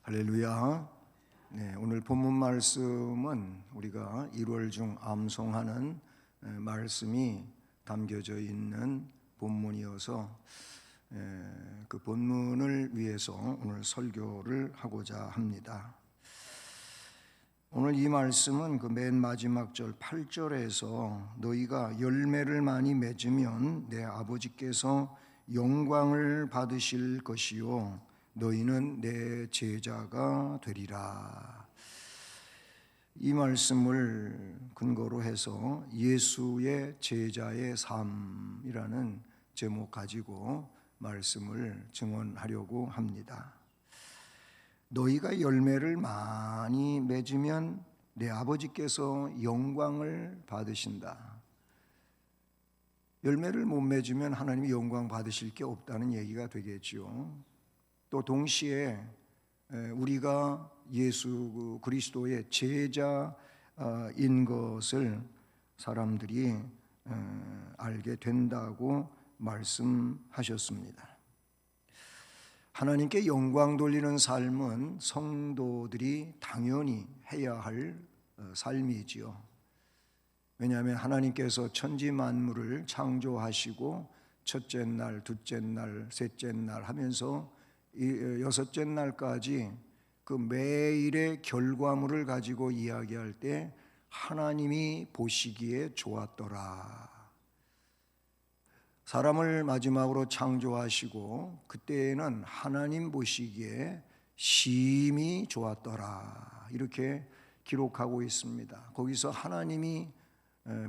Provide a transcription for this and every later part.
할렐루야. 네, 오늘 본문 말씀은 우리가 1월 중 암송하는 말씀이 담겨져 있는 본문이어서 그 본문을 위해서 오늘 설교를 하고자 합니다. 오늘 이 말씀은 그 맨 마지막 절 8절에서 너희가 열매를 많이 맺으면 내 아버지께서 영광을 받으실 것이요 너희는 내 제자가 되리라. 이 말씀을 근거로 해서 예수의 제자의 삶이라는 제목 가지고 말씀을 증언하려고 합니다. 너희가 열매를 많이 맺으면 내 아버지께서 영광을 받으신다. 열매를 못 맺으면 하나님이 영광 받으실 게 없다는 얘기가 되겠지요. 또 동시에 우리가 예수 그리스도의 제자인 것을 사람들이 알게 된다고 말씀하셨습니다. 하나님께 영광 돌리는 삶은 성도들이 당연히 해야 할 삶이지요. 왜냐하면 하나님께서 천지 만물을 창조하시고 첫째 날, 둘째 날, 셋째 날 하면서 여섯째 날까지 그 매일의 결과물을 가지고 이야기할 때 하나님이 보시기에 좋았더라. 사람을 마지막으로 창조하시고 그때에는 하나님 보시기에 심히 좋았더라. 이렇게 기록하고 있습니다. 거기서 하나님이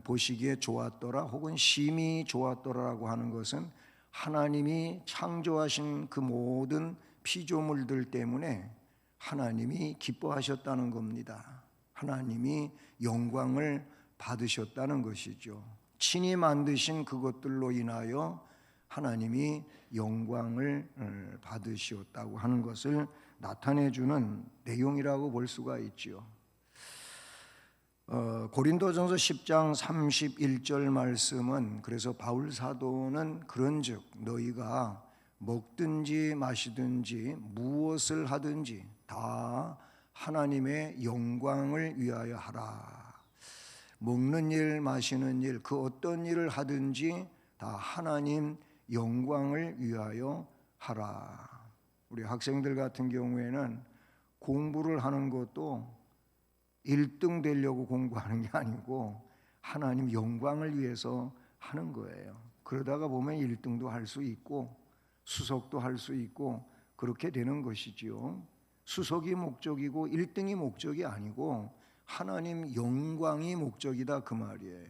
보시기에 좋았더라 혹은 심히 좋았더라라고 하는 것은 하나님이 창조하신 그 모든 피조물들 때문에 하나님이 기뻐하셨다는 겁니다. 하나님이 영광을 받으셨다는 것이죠. 친히 만드신 그것들로 인하여 하나님이 영광을 받으셨다고 하는 것을 나타내주는 내용이라고 볼 수가 있죠. 고린도전서 10장 31절 말씀은 그래서 바울 사도는 그런즉 너희가 먹든지 마시든지 무엇을 하든지 다 하나님의 영광을 위하여 하라. 먹는 일 마시는 일 그 어떤 일을 하든지 다 하나님 영광을 위하여 하라. 우리 학생들 같은 경우에는 공부를 하는 것도 1등 되려고 공부하는 게 아니고 하나님 영광을 위해서 하는 거예요. 그러다가 보면 1등도 할 수 있고 수석도 할 수 있고 그렇게 되는 것이지요. 수석이 목적이고 1등이 목적이 아니고 하나님 영광이 목적이다 그 말이에요.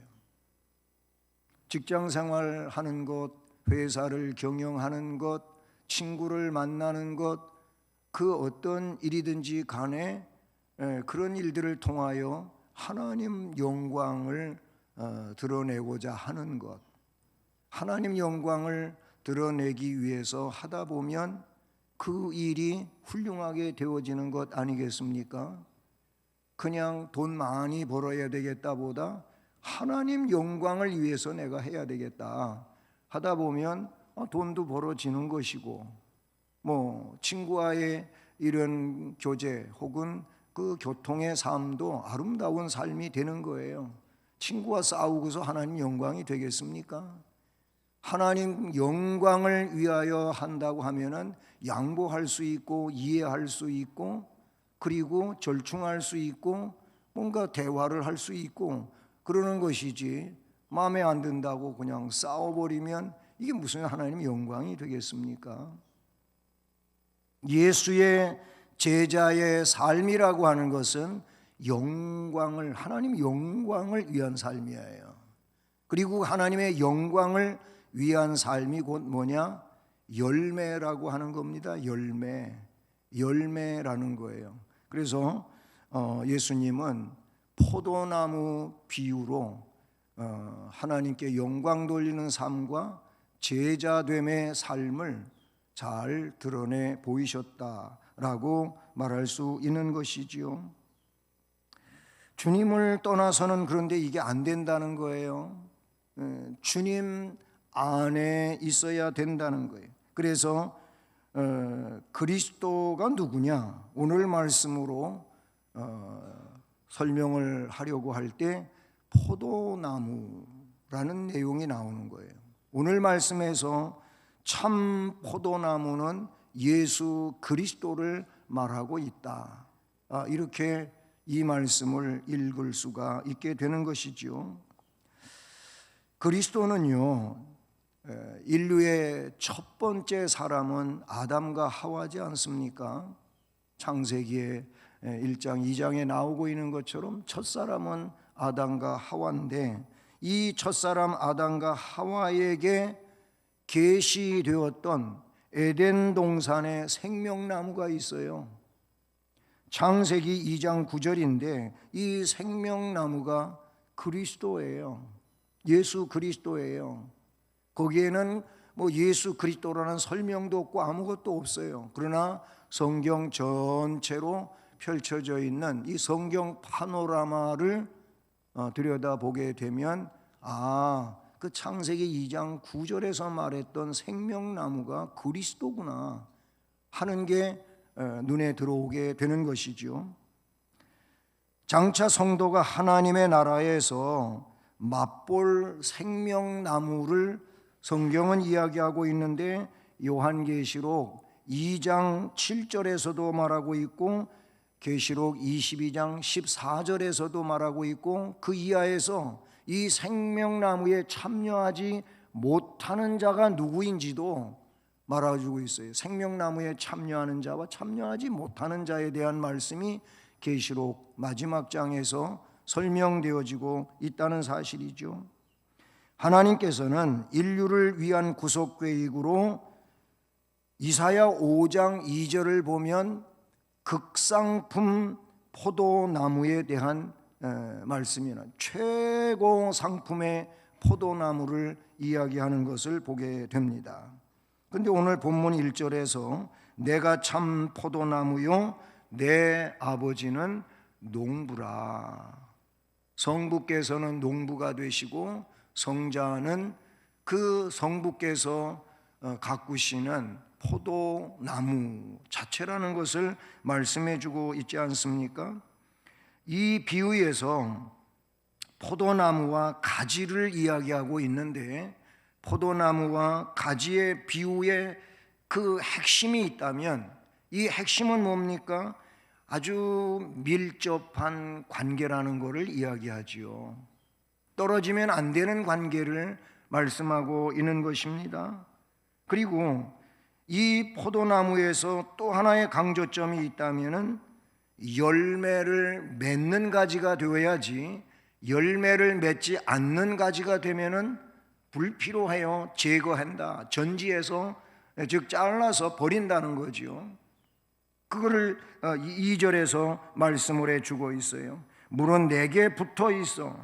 직장 생활하는 것, 회사를 경영하는 것, 친구를 만나는 것, 그 어떤 일이든지 간에 그런 일들을 통하여 하나님 영광을 드러내고자 하는 것, 하나님 영광을 드러내기 위해서 하다 보면 그 일이 훌륭하게 되어지는 것 아니겠습니까? 그냥 돈 많이 벌어야 되겠다 보다 하나님 영광을 위해서 내가 해야 되겠다 하다 보면 돈도 벌어지는 것이고 뭐 친구와의 이런 교제 혹은 그 교통의 삶도 아름다운 삶이 되는 거예요. 친구와 싸우고서 하나님 영광이 되겠습니까? 하나님 영광을 위하여 한다고 하면은 양보할 수 있고 이해할 수 있고 그리고 절충할 수 있고 뭔가 대화를 할 수 있고 그러는 것이지 마음에 안 든다고 그냥 싸워버리면 이게 무슨 하나님 영광이 되겠습니까? 예수의 제자의 삶이라고 하는 것은 영광을 하나님 영광을 위한 삶이에요. 그리고 하나님의 영광을 위한 삶이 곧 뭐냐? 열매라고 하는 겁니다. 열매라는 거예요. 그래서 예수님은 포도나무 비유로 하나님께 영광 돌리는 삶과 제자됨의 삶을 잘 드러내 보이셨다라고 말할 수 있는 것이지요. 주님을 떠나서는 그런데 이게 안 된다는 거예요. 주님 안에 있어야 된다는 거예요. 그래서 그리스도 그리스도가 누구냐? 오늘 말씀으로 설명을 하려고 할 때 포도나무라는 내용이 나오는 거예요. 오늘 말씀에서 참 포도나무는 예수 그리스도를 말하고 있다. 이렇게 이 말씀을 읽을 수가 있게 되는 것이죠. 그리스도는요, 인류의 첫 번째 사람은 아담과 하와지 않습니까? 창세기에 1장, 2장에 나오고 있는 것처럼 첫 사람은 아담과 하와인데, 이 첫사람 아담과 하와에게 계시되었던 에덴 동산에 생명나무가 있어요. 창세기 2장 9절인데 이 생명나무가 그리스도예요. 예수 그리스도예요. 거기에는 뭐 예수 그리스도라는 설명도 없고 아무것도 없어요. 그러나 성경 전체로 펼쳐져 있는 이 성경 파노라마를 들여다보게 되면 그 창세기 2장 9절에서 말했던 생명나무가 그리스도구나 하는 게 눈에 들어오게 되는 것이죠. 장차 성도가 하나님의 나라에서 맛볼 생명나무를 성경은 이야기하고 있는데 요한계시록 2장 7절에서도 말하고 있고 계시록 22장 14절에서도 말하고 있고 그 이하에서 이 생명나무에 참여하지 못하는 자가 누구인지도 말해주고 있어요. 생명나무에 참여하는 자와 참여하지 못하는 자에 대한 말씀이 계시록 마지막 장에서 설명되어지고 있다는 사실이죠. 하나님께서는 인류를 위한 구속 계획으로 이사야 5장 2절을 보면 극상품 포도나무에 대한 말씀이나 최고 상품의 포도나무를 이야기하는 것을 보게 됩니다. 그런데 오늘 본문 1절에서 내가 참 포도나무요 내 아버지는 농부라. 성부께서는 농부가 되시고 성자는 그 성부께서 가꾸시는 포도나무 자체라는 것을 말씀해 주고 있지 않습니까? 이 비유에서 포도나무와 가지를 이야기하고 있는데 포도나무와 가지의 비유에 그 핵심이 있다면 이 핵심은 뭡니까? 아주 밀접한 관계라는 것을 이야기하지요. 떨어지면 안 되는 관계를 말씀하고 있는 것입니다. 그리고 이 포도나무에서 또 하나의 강조점이 있다면 열매를 맺는 가지가 되어야지 열매를 맺지 않는 가지가 되면은 불필요해요. 제거한다. 전지해서 즉 잘라서 버린다는 거지요. 그거를 2절에서 말씀을 해주고 있어요. 물은 내게 붙어 있어.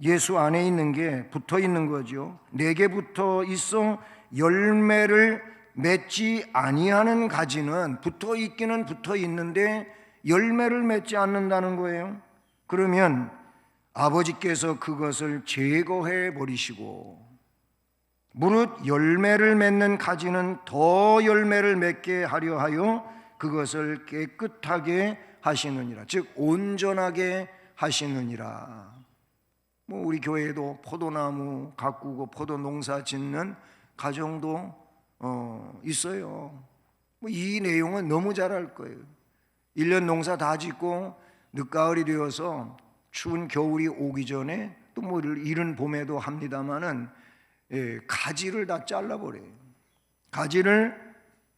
예수 안에 있는 게 붙어 있는 거죠. 내게 붙어 있어 열매를 맺지 아니하는 가지는 붙어 있기는 붙어 있는데 열매를 맺지 않는다는 거예요. 그러면 아버지께서 그것을 제거해 버리시고 무릇 열매를 맺는 가지는 더 열매를 맺게 하려 하여 그것을 깨끗하게 하시느니라. 즉 온전하게 하시느니라. 우리 교회에도 포도나무 가꾸고 포도 농사 짓는 가정도 있어요. 이 내용은 너무 잘 알 거예요. 1년 농사 다 짓고 늦가을이 되어서 추운 겨울이 오기 전에 또 이른 봄에도 합니다마는 가지를 다 잘라버려요. 가지를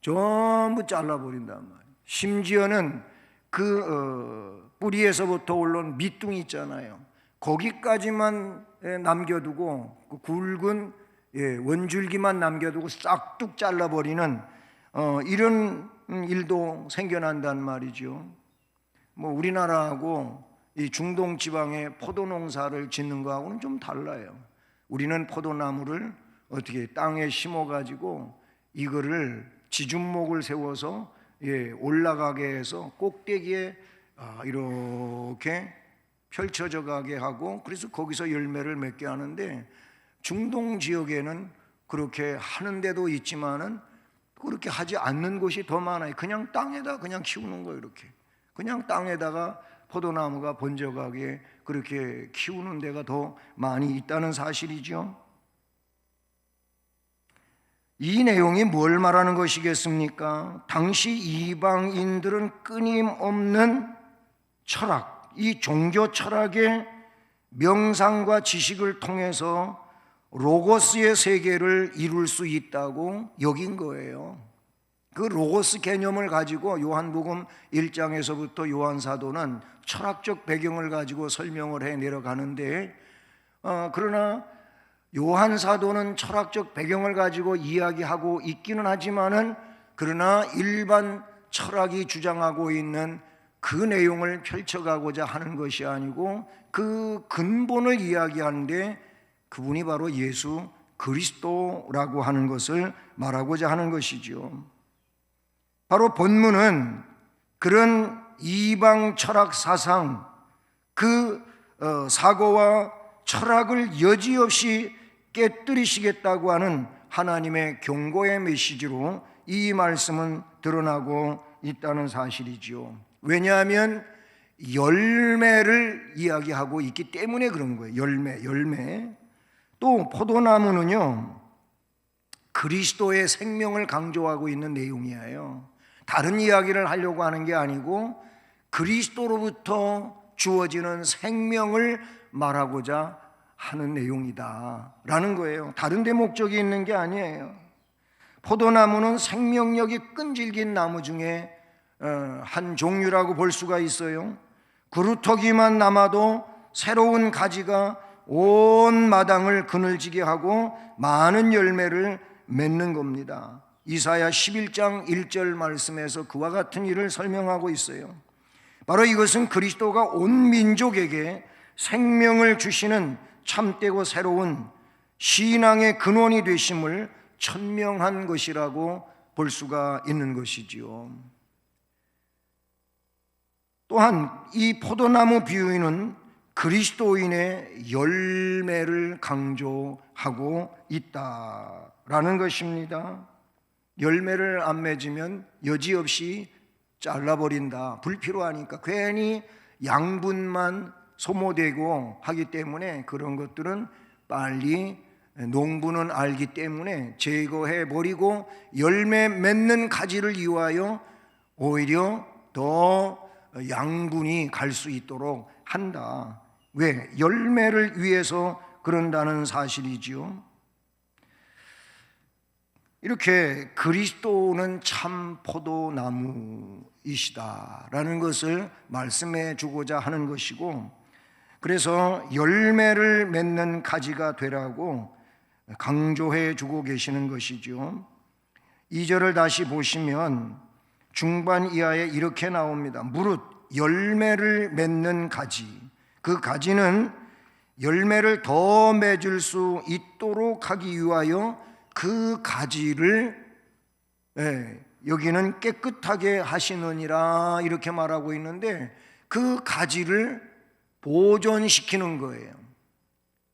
전부 잘라버린단 말이에요. 심지어는 그 뿌리에서부터 올라온 밑둥이 있잖아요. 거기까지만 남겨두고 그 굵은 원줄기만 남겨두고 싹둑 잘라버리는 이런 일도 생겨난단 말이죠. 우리나라하고 이 중동 지방의 포도 농사를 짓는 거하고는 좀 달라요. 우리는 포도나무를 어떻게 땅에 심어가지고 이거를 지중목을 세워서 올라가게 해서 꼭대기에 이렇게 펼쳐져 가게 하고 그래서 거기서 열매를 맺게 하는데 중동 지역에는 그렇게 하는 데도 있지만은 그렇게 하지 않는 곳이 더 많아요. 그냥 땅에다 그냥 키우는 거예요. 이렇게 그냥 땅에다가 포도나무가 번져가게 그렇게 키우는 데가 더 많이 있다는 사실이죠. 이 내용이 뭘 말하는 것이겠습니까? 당시 이방인들은 끊임없는 철학, 이 종교 철학의 명상과 지식을 통해서 로고스의 세계를 이룰 수 있다고 여긴 거예요. 그 로고스 개념을 가지고 요한복음 1장에서부터 요한사도는 철학적 배경을 가지고 설명을 해 내려가는데, 그러나 요한사도는 철학적 배경을 가지고 이야기하고 있기는 하지만은, 그러나 일반 철학이 주장하고 있는 그 내용을 펼쳐가고자 하는 것이 아니고 그 근본을 이야기하는데 그분이 바로 예수 그리스도라고 하는 것을 말하고자 하는 것이죠. 바로 본문은 그런 이방 철학 사상, 그 사고와 철학을 여지없이 깨뜨리시겠다고 하는 하나님의 경고의 메시지로 이 말씀은 드러나고 있다는 사실이죠. 왜냐하면 열매를 이야기하고 있기 때문에 그런 거예요. 열매. 또 포도나무는요, 그리스도의 생명을 강조하고 있는 내용이에요. 다른 이야기를 하려고 하는 게 아니고 그리스도로부터 주어지는 생명을 말하고자 하는 내용이다라는 거예요. 다른 데 목적이 있는 게 아니에요. 포도나무는 생명력이 끈질긴 나무 중에 한 종류라고 볼 수가 있어요. 그루터기만 남아도 새로운 가지가 온 마당을 그늘지게 하고 많은 열매를 맺는 겁니다. 이사야 11장 1절 말씀에서 그와 같은 일을 설명하고 있어요. 바로 이것은 그리스도가 온 민족에게 생명을 주시는 참되고 새로운 신앙의 근원이 되심을 천명한 것이라고 볼 수가 있는 것이지요. 또한 이 포도나무 비유는 그리스도인의 열매를 강조하고 있다라는 것입니다. 열매를 안 맺으면 여지없이 잘라버린다, 불필요하니까. 괜히 양분만 소모되고 하기 때문에 그런 것들은 빨리 농부는 알기 때문에 제거해버리고 열매 맺는 가지를 이용하여 오히려 더 양분이 갈 수 있도록 한다. 왜? 열매를 위해서 그런다는 사실이지요. 이렇게 그리스도는 참 포도나무이시다라는 것을 말씀해 주고자 하는 것이고, 그래서 열매를 맺는 가지가 되라고 강조해 주고 계시는 것이죠. 2절을 다시 보시면 중반 이하에 이렇게 나옵니다. 무릇 열매를 맺는 가지, 그 가지는 열매를 더 맺을 수 있도록 하기 위하여 그 가지를 여기는 깨끗하게 하시느니라 이렇게 말하고 있는데, 그 가지를 보존시키는 거예요.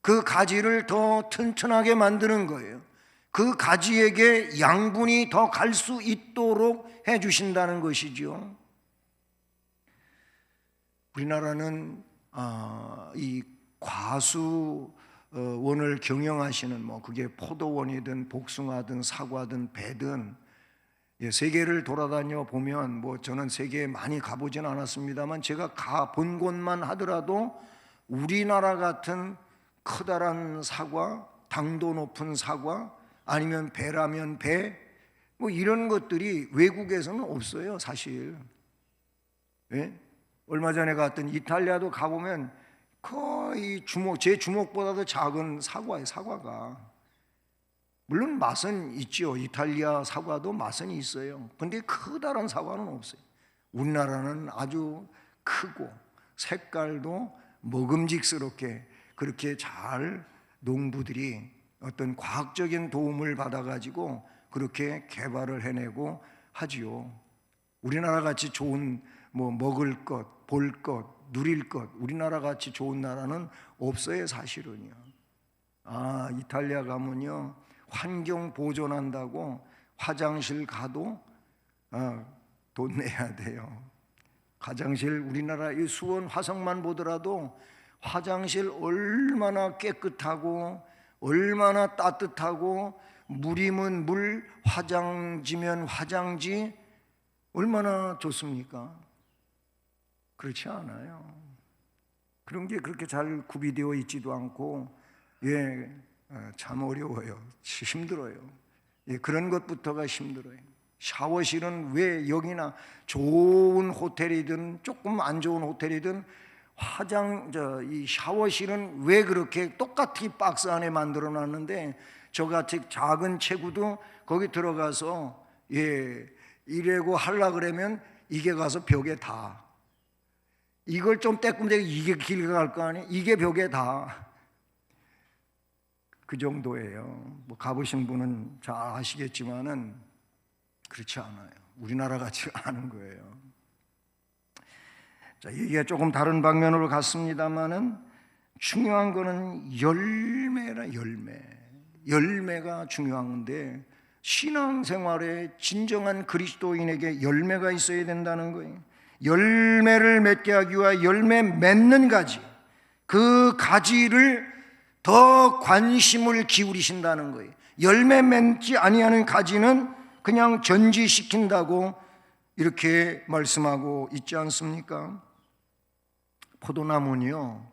그 가지를 더 튼튼하게 만드는 거예요. 그 가지에게 양분이 더 갈 수 있도록 해 주신다는 것이죠. 우리나라는 이 과수원을 경영하시는, 그게 포도원이든 복숭아든 사과든 배든, 세계를 돌아다녀 보면, 저는 세계에 많이 가보진 않았습니다만 제가 가본 곳만 하더라도 우리나라 같은 커다란 사과, 당도 높은 사과, 아니면 배라면 배, 이런 것들이 외국에서는 없어요, 사실. 얼마 전에 갔던 이탈리아도 가보면 거의 제 주먹보다도 작은 사과예요, 사과가. 물론 맛은 있죠. 이탈리아 사과도 맛은 있어요. 근데 커다란 사과는 없어요. 우리나라는 아주 크고 색깔도 먹음직스럽게 그렇게 잘 농부들이 어떤 과학적인 도움을 받아가지고 그렇게 개발을 해내고 하지요. 우리나라 같이 좋은 먹을 것, 볼 것, 누릴 것, 우리나라 같이 좋은 나라는 없어요, 사실은요. 이탈리아 가면요, 환경 보존한다고 화장실 가도 돈 내야 돼요. 화장실, 우리나라 이 수원 화성만 보더라도 화장실 얼마나 깨끗하고 얼마나 따뜻하고, 물이면 물, 화장지면 화장지, 얼마나 좋습니까? 그렇지 않아요. 그런 게 그렇게 잘 구비되어 있지도 않고, 참 어려워요. 힘들어요. 그런 것부터가 힘들어요. 샤워실은 왜 여기나 좋은 호텔이든 조금 안 좋은 호텔이든 이 샤워실은 왜 그렇게 똑같이 박스 안에 만들어 놨는데, 저같이 작은 체구도 거기 들어가서 이래고 하려 그러면 이게 가서 벽에 다, 이걸 좀 떼꾸면 이게 길 갈 거 아니에요. 이게 벽에 다. 그 정도예요. 뭐 가보신 분은 잘 아시겠지만은 그렇지 않아요. 우리나라 같지 않은 거예요. 자, 얘기가 조금 다른 방면으로 갔습니다만은 중요한 거는 열매가 중요한 건데, 신앙생활에 진정한 그리스도인에게 열매가 있어야 된다는 거예요. 열매를 맺게 하기 위해 열매 맺는 가지, 그 가지를 더 관심을 기울이신다는 거예요. 열매 맺지 아니하는 가지는 그냥 전지시킨다고 이렇게 말씀하고 있지 않습니까? 포도나무는요,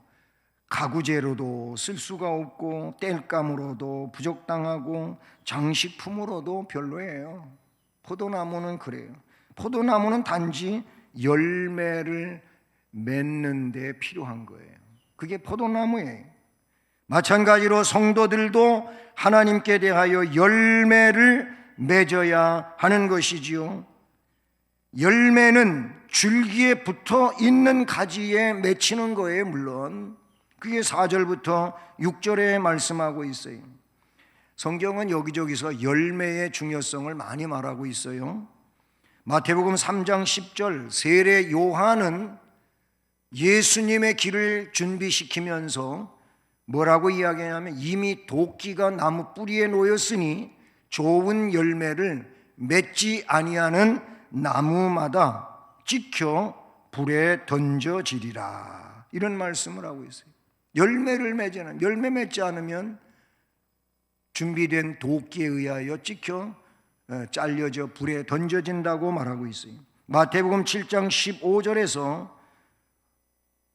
가구재로도 쓸 수가 없고 땔감으로도 부족당하고 장식품으로도 별로예요. 포도나무는 그래요. 포도나무는 단지 열매를 맺는 데 필요한 거예요. 그게 포도나무예요. 마찬가지로 성도들도 하나님께 대하여 열매를 맺어야 하는 것이지요. 열매는 줄기에 붙어 있는 가지에 맺히는 거예요. 물론 그게 4절부터 6절에 말씀하고 있어요. 성경은 여기저기서 열매의 중요성을 많이 말하고 있어요. 마태복음 3장 10절, 세례 요한은 예수님의 길을 준비시키면서 뭐라고 이야기하냐면, 이미 도끼가 나무 뿌리에 놓였으니 좋은 열매를 맺지 아니하는 나무마다 찍혀 불에 던져지리라, 이런 말씀을 하고 있어요. 열매를 맺지는, 열매 맺지 않으면 준비된 도끼에 의하여 찍혀 잘려져 불에 던져진다고 말하고 있어요. 마태복음 7장 15절에서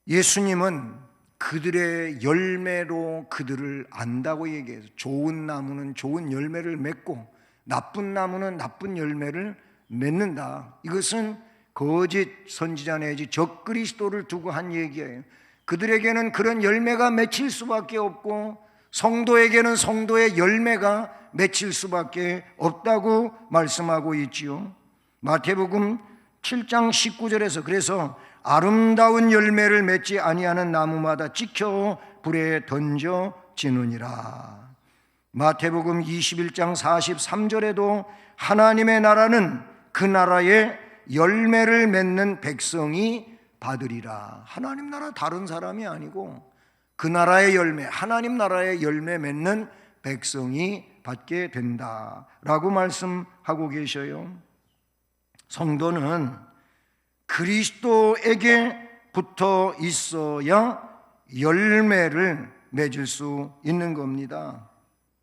예수님은 그들의 열매로 그들을 안다고 얘기해서, 좋은 나무는 좋은 열매를 맺고 나쁜 나무는 나쁜 열매를 맺는다. 이것은 거짓 선지자 내지 적그리스도를 두고 한 얘기예요. 그들에게는 그런 열매가 맺힐 수밖에 없고 성도에게는 성도의 열매가 맺힐 수밖에 없다고 말씀하고 있지요. 마태복음 7장 19절에서 그래서 아름다운 열매를 맺지 아니하는 나무마다 찍혀 불에 던져지느니라. 마태복음 21장 43절에도 하나님의 나라는 그 나라에 열매를 맺는 백성이 받으리라. 하나님 나라 다른 사람이 아니고 그 나라의 열매, 하나님 나라의 열매 맺는 백성이 받게 된다라고 말씀하고 계셔요. 성도는 그리스도에게 붙어 있어야 열매를 맺을 수 있는 겁니다.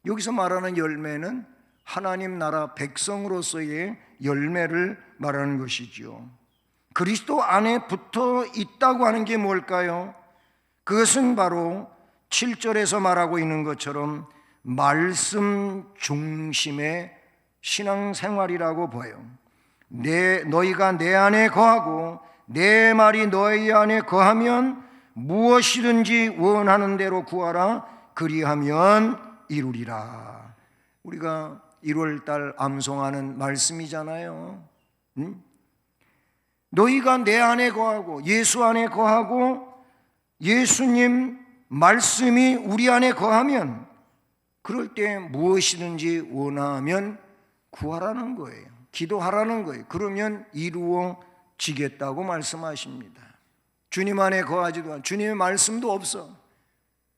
여기서 말하는 열매는 하나님 나라 백성으로서의 열매를 말하는 것이죠. 그리스도 안에 붙어 있다고 하는 게 뭘까요? 그것은 바로 7절에서 말하고 있는 것처럼 말씀 중심의 신앙생활이라고 보여요. 너희가 내 안에 거하고 내 말이 너희 안에 거하면 무엇이든지 원하는 대로 구하라, 그리하면 이루리라. 우리가 1월달 암송하는 말씀이잖아요. 너희가 내 안에 거하고 예수 안에 거하고 예수님 말씀이 우리 안에 거하면, 그럴 때 무엇이든지 원하면 구하라는 거예요. 기도하라는 거예요. 그러면 이루어지겠다고 말씀하십니다. 주님 안에 거하지도 않고 주님의 말씀도 없어.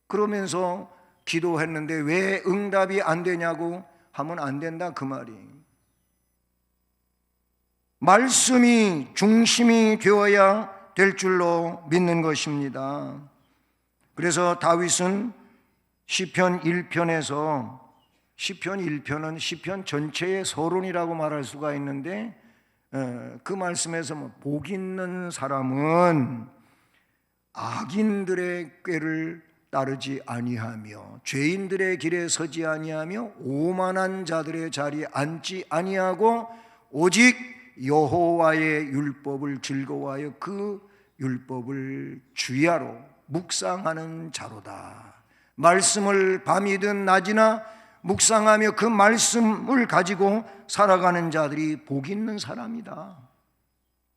그러면서 기도했는데 왜 응답이 안 되냐고 하면 안 된다 그 말이에요. 말씀이 중심이 되어야 될 줄로 믿는 것입니다. 그래서 다윗은 시편 1편에서, 시편 1편은 시편 전체의 서론이라고 말할 수가 있는데, 그 말씀에서 복 있는 사람은 악인들의 꾀를 따르지 아니하며 죄인들의 길에 서지 아니하며 오만한 자들의 자리에 앉지 아니하고 오직 여호와의 율법을 즐거워하여 그 율법을 주야로 묵상하는 자로다. 말씀을 밤이든 낮이나 묵상하며 그 말씀을 가지고 살아가는 자들이 복 있는 사람이다.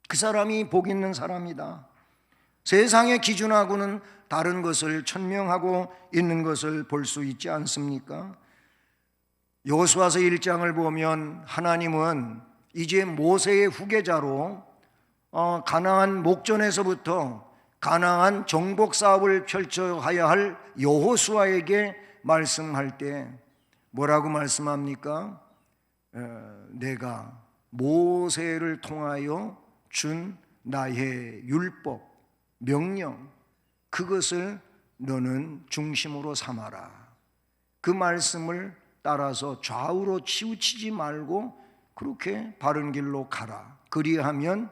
그 사람이 복 있는 사람이다. 세상의 기준하고는 다른 것을 천명하고 있는 것을 볼 수 있지 않습니까? 여호수아서 1장을 보면 하나님은 이제 모세의 후계자로 가나안 목전에서부터 가나안 정복 사업을 펼쳐야 할 여호수아에게 말씀할 때 뭐라고 말씀합니까? 내가 모세를 통하여 준 나의 율법, 명령, 그것을 너는 중심으로 삼아라. 그 말씀을 따라서 좌우로 치우치지 말고 그렇게 바른 길로 가라. 그리하면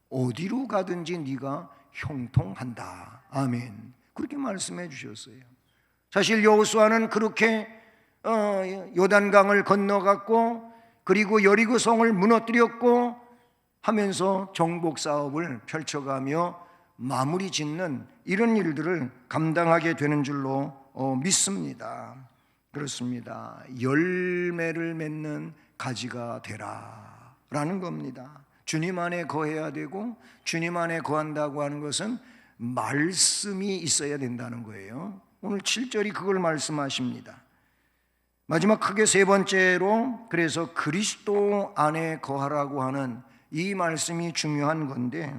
어디로 가든지 네가 형통한다. 아멘. 그렇게 말씀해 주셨어요. 사실 여호수아는 그렇게 요단강을 건너갔고 그리고 여리고성을 무너뜨렸고 하면서 정복 사업을 펼쳐가며 마무리 짓는 이런 일들을 감당하게 되는 줄로 믿습니다. 그렇습니다. 열매를 맺는 가지가 되라 라는 겁니다. 주님 안에 거해야 되고 주님 안에 거한다고 하는 것은 말씀이 있어야 된다는 거예요. 오늘 7절이 그걸 말씀하십니다. 마지막 크게 세 번째로, 그래서 그리스도 안에 거하라고 하는 이 말씀이 중요한 건데,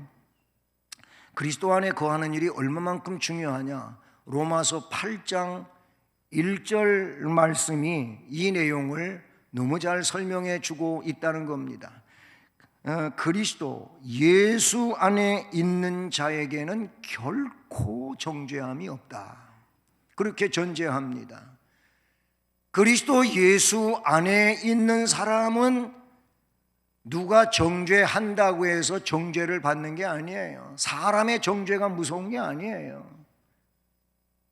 그리스도 안에 거하는 일이 얼마만큼 중요하냐? 로마서 8장 1절 말씀이 이 내용을 너무 잘 설명해 주고 있다는 겁니다. 그리스도 예수 안에 있는 자에게는 결코 정죄함이 없다. 그렇게 전제합니다. 그리스도 예수 안에 있는 사람은 누가 정죄한다고 해서 정죄를 받는 게 아니에요. 사람의 정죄가 무서운 게 아니에요.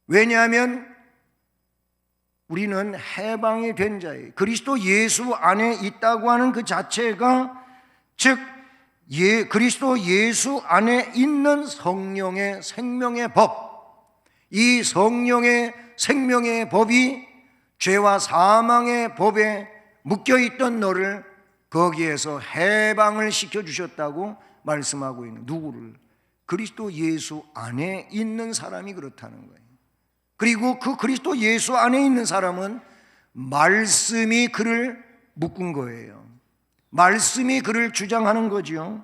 왜냐하면 우리는 해방이 된 자예요. 그리스도 예수 안에 있다고 하는 그 자체가, 즉 그리스도 예수 안에 있는 성령의 생명의 법, 이 성령의 생명의 법이 죄와 사망의 법에 묶여있던 너를 거기에서 해방을 시켜주셨다고 말씀하고 있는, 누구를? 그리스도 예수 안에 있는 사람이 그렇다는 거예요. 그리고 그 그리스도 예수 안에 있는 사람은 말씀이 그를 묶은 거예요. 말씀이 그를 주장하는 거죠.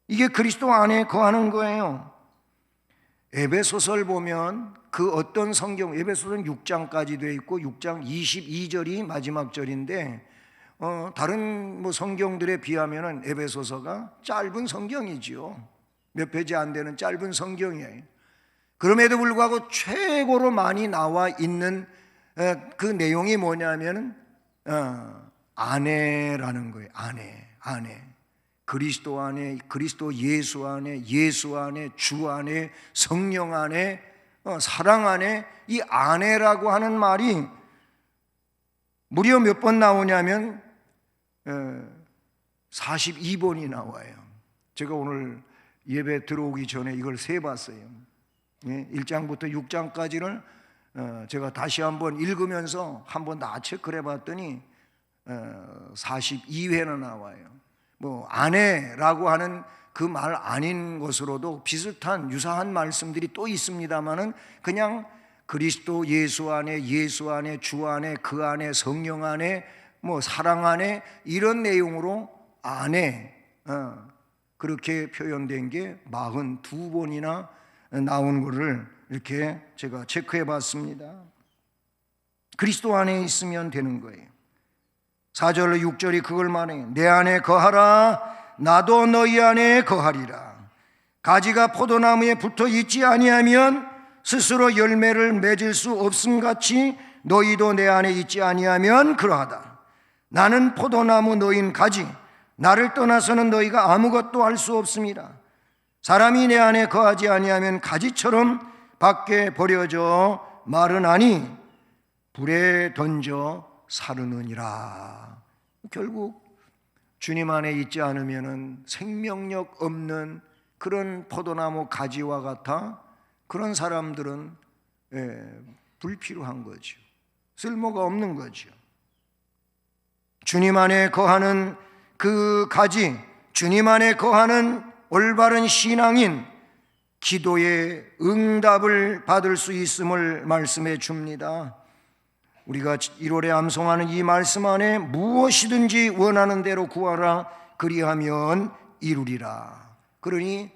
이게 그리스도 안에 거하는 거예요. 에베소서를 보면 그 어떤 성경, 에베소서는 6장까지 되어 있고 6장 22절이 마지막 절인데 다른 성경들에 비하면 에베소서가 짧은 성경이지요. 몇 페이지 안 되는 짧은 성경이에요. 그럼에도 불구하고 최고로 많이 나와 있는 그 내용이 뭐냐면 아내라는 거예요. 아내. 그리스도 안에, 그리스도 예수 안에, 예수 안에, 주 안에, 성령 안에, 사랑 안에, 이 아내라고 하는 말이 무려 몇 번 나오냐면 42번이 나와요. 제가 오늘 예배 들어오기 전에 이걸 세봤어요. 1장부터 6장까지를 제가 다시 한번 읽으면서 한번 다 체크를 해봤더니 42회나 나와요. 아내라고 하는 그 말 아닌 것으로도 비슷한 유사한 말씀들이 또 있습니다만은 그냥 그리스도 예수 안에, 예수 안에, 주 안에, 그 안에, 성령 안에, 사랑 안에, 이런 내용으로 아내, 그렇게 표현된 게 42번이나 나온 거를 이렇게 제가 체크해 봤습니다. 그리스도 안에 있으면 되는 거예요. 4절로 6절이 그걸 말해요. 내 안에 거하라. 나도 너희 안에 거하리라. 가지가 포도나무에 붙어 있지 아니하면 스스로 열매를 맺을 수 없음같이 너희도 내 안에 있지 아니하면 그러하다. 나는 포도나무 너희는 가지, 나를 떠나서는 너희가 아무것도 할 수 없습니다. 사람이 내 안에 거하지 아니하면 가지처럼 밖에 버려져 마르나니 불에 던져 사르느니라. 결국 주님 안에 있지 않으면 생명력 없는 그런 포도나무 가지와 같아 그런 사람들은 불필요한 거죠. 쓸모가 없는 거죠. 주님 안에 거하는 그 가지, 주님 안에 거하는 올바른 신앙인, 기도의 응답을 받을 수 있음을 말씀해 줍니다. 우리가 1월에 암송하는 이 말씀 안에 무엇이든지 원하는 대로 구하라 그리하면 이루리라. 그러니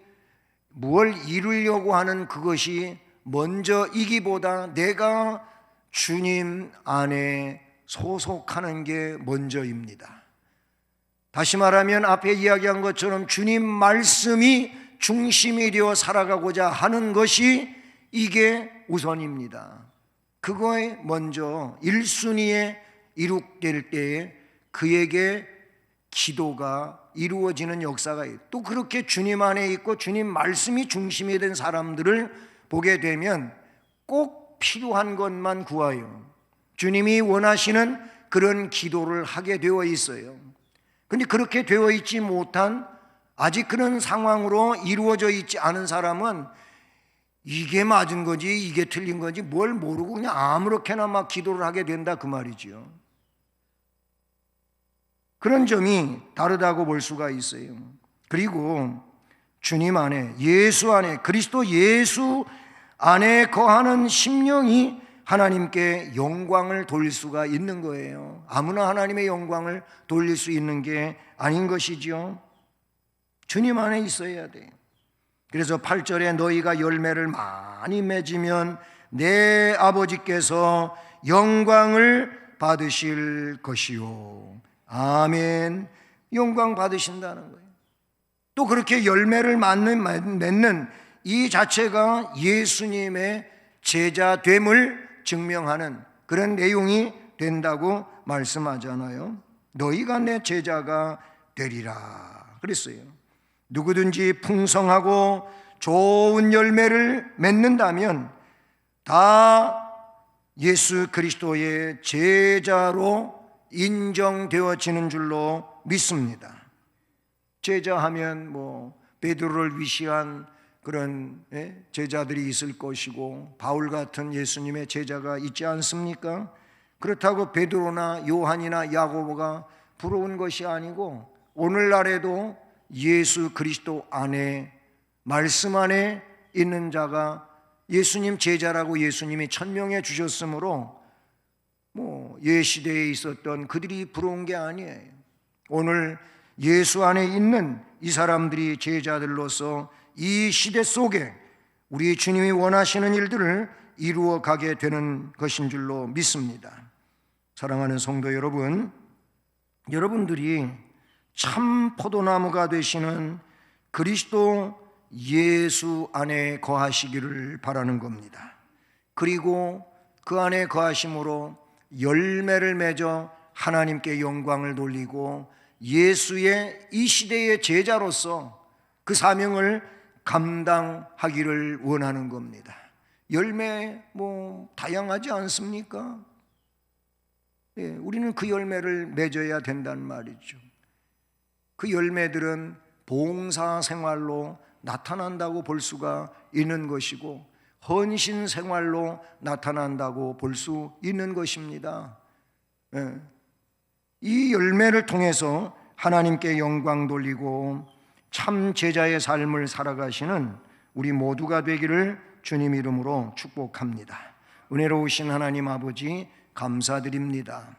무엇을 이루려고 하는 그것이 먼저이기보다 내가 주님 안에 소속하는 게 먼저입니다. 다시 말하면 앞에 이야기한 것처럼 주님 말씀이 중심이 되어 살아가고자 하는 것이 이게 우선입니다. 그거에 먼저 1순위에 이룩될 때에 그에게 기도가 이루어지는 역사가 있고, 또 그렇게 주님 안에 있고 주님 말씀이 중심이 된 사람들을 보게 되면 꼭 필요한 것만 구하여 주님이 원하시는 그런 기도를 하게 되어 있어요. 그런데 그렇게 되어 있지 못한, 아직 그런 상황으로 이루어져 있지 않은 사람은 이게 맞은 거지 이게 틀린 거지 뭘 모르고 그냥 아무렇게나 막 기도를 하게 된다 그 말이죠. 그런 점이 다르다고 볼 수가 있어요. 그리고 주님 안에, 예수 안에, 그리스도 예수 안에 거하는 심령이 하나님께 영광을 돌릴 수가 있는 거예요. 아무나 하나님의 영광을 돌릴 수 있는 게 아닌 것이죠. 주님 안에 있어야 돼요. 그래서 8절에 너희가 열매를 많이 맺으면 내 아버지께서 영광을 받으실 것이요. 아멘. 영광 받으신다는 거예요. 또 그렇게 열매를 맺는 이 자체가 예수님의 제자됨을 증명하는 그런 내용이 된다고 말씀하잖아요. 너희가 내 제자가 되리라 그랬어요. 누구든지 풍성하고 좋은 열매를 맺는다면 다 예수 그리스도의 제자로 인정되어지는 줄로 믿습니다. 제자하면 베드로를 위시한 그런 제자들이 있을 것이고 바울 같은 예수님의 제자가 있지 않습니까? 그렇다고 베드로나 요한이나 야고보가 부러운 것이 아니고 오늘날에도 예수 그리스도 안에, 말씀 안에 있는 자가 예수님 제자라고 예수님이 천명해 주셨으므로 예시대에 있었던 그들이 부러운 게 아니에요. 오늘 예수 안에 있는 이 사람들이 제자들로서 이 시대 속에 우리 주님이 원하시는 일들을 이루어 가게 되는 것인 줄로 믿습니다. 사랑하는 성도 여러분, 여러분들이 참 포도나무가 되시는 그리스도 예수 안에 거하시기를 바라는 겁니다. 그리고 그 안에 거하심으로 열매를 맺어 하나님께 영광을 돌리고 예수의 이 시대의 제자로서 그 사명을 감당하기를 원하는 겁니다. 열매 다양하지 않습니까? 우리는 그 열매를 맺어야 된다는 말이죠. 그 열매들은 봉사 생활로 나타난다고 볼 수가 있는 것이고 헌신 생활로 나타난다고 볼 수 있는 것입니다. 이 열매를 통해서 하나님께 영광 돌리고 참 제자의 삶을 살아가시는 우리 모두가 되기를 주님 이름으로 축복합니다. 은혜로우신 하나님 아버지 감사드립니다.